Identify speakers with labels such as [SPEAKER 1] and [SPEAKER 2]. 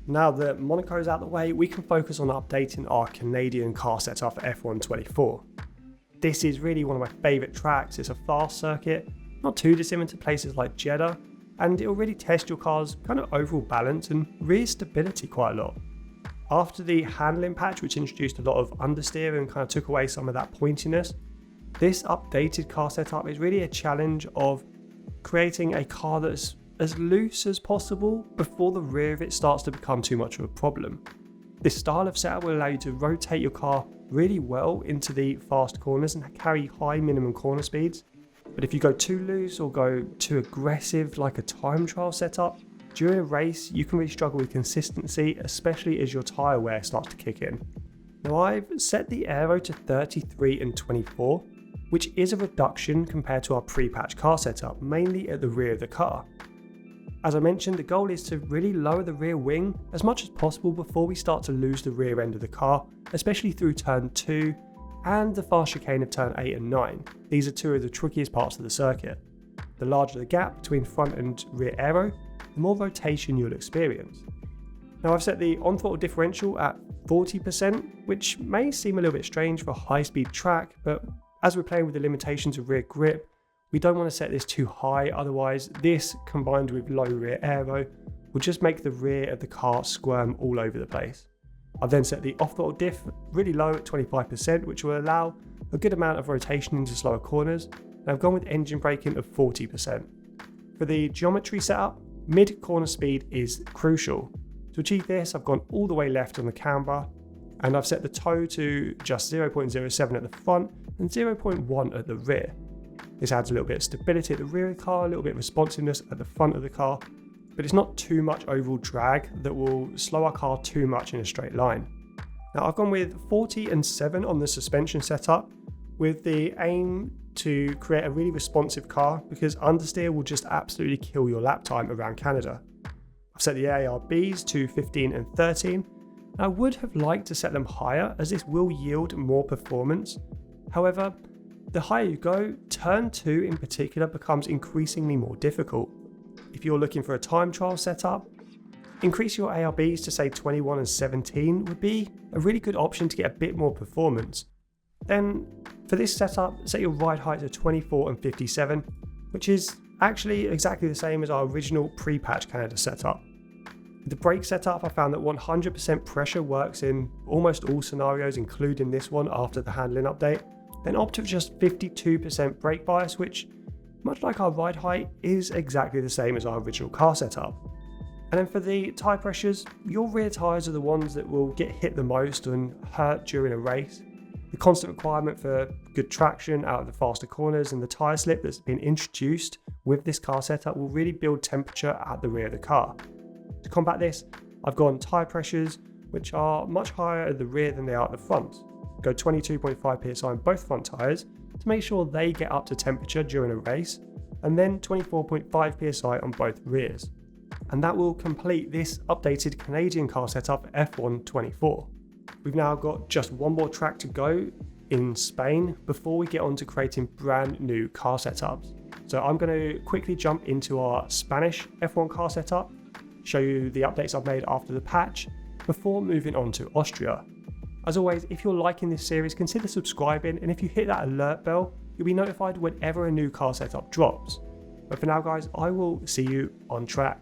[SPEAKER 1] Now that Monaco's out of the way, we can focus on updating our Canadian car setup for F1 24. This is really one of my favourite tracks. It's a fast circuit, not too dissimilar to places like Jeddah, and it'll really test your car's kind of overall balance and rear stability quite a lot. After the handling patch, which introduced a lot of understeer and kind of took away some of that pointiness, this updated car setup is really a challenge of creating a car that's as loose as possible before the rear of it starts to become too much of a problem. This style of setup will allow you to rotate your car really well into the fast corners and carry high minimum corner speeds. But if you go too loose or go too aggressive like a time trial setup, during a race you can really struggle with consistency, especially as your tyre wear starts to kick in. Now I've set the aero to 33 and 24, which is a reduction compared to our pre-patch car setup, mainly at the rear of the car. As I mentioned, the goal is to really lower the rear wing as much as possible before we start to lose the rear end of the car, especially through turn 2 and the fast chicane of turn 8 and 9. These are two of the trickiest parts of the circuit. The larger the gap between front and rear aero, the more rotation you'll experience. Now I've set the on-throttle differential at 40%, which may seem a little bit strange for a high-speed track, but as we're playing with the limitations of rear grip, we don't want to set this too high, otherwise this, combined with low rear aero, will just make the rear of the car squirm all over the place. I've then set the off-throttle diff really low at 25%, which will allow a good amount of rotation into slower corners, and I've gone with engine braking of 40%. For the geometry setup, mid-corner speed is crucial. To achieve this, I've gone all the way left on the camber, and I've set the toe to just 0.07 at the front and 0.1 at the rear. This adds a little bit of stability at the rear of the car, a little bit of responsiveness at the front of the car, but it's not too much overall drag that will slow our car too much in a straight line. Now I've gone with 40 and 7 on the suspension setup with the aim to create a really responsive car, because understeer will just absolutely kill your lap time around Canada. I've set the ARBs to 15 and 13, and I would have liked to set them higher as this will yield more performance. However, the higher you go, turn 2 in particular becomes increasingly more difficult. If you're looking for a time trial setup, increase your ARBs to say 21 and 17 would be a really good option to get a bit more performance. Then for this setup, set your ride height to 24 and 57, which is actually exactly the same as our original pre-patch Canada setup. With the brake setup, I found that 100% pressure works in almost all scenarios, including this one after the handling update. Then opt for just 52% brake bias, which, much like our ride height, is exactly the same as our original car setup. And then for the tyre pressures, your rear tyres are the ones that will get hit the most and hurt during a race. The constant requirement for good traction out of the faster corners and the tyre slip that's been introduced with this car setup will really build temperature at the rear of the car. To combat this, I've gone tyre pressures which are much higher at the rear than they are at the front. Go 22.5 psi on both front tyres to make sure they get up to temperature during a race, and then 24.5 psi on both rears. And that will complete this updated Canadian car setup F1 24. We've now got just one more track to go in Spain before we get on to creating brand new car setups. So I'm going to quickly jump into our Spanish F1 car setup, show you the updates I've made after the patch, before moving on to Austria. As always, if you're liking this series, consider subscribing, and if you hit that alert bell, you'll be notified whenever a new car setup drops. But for now guys, I will see you on track.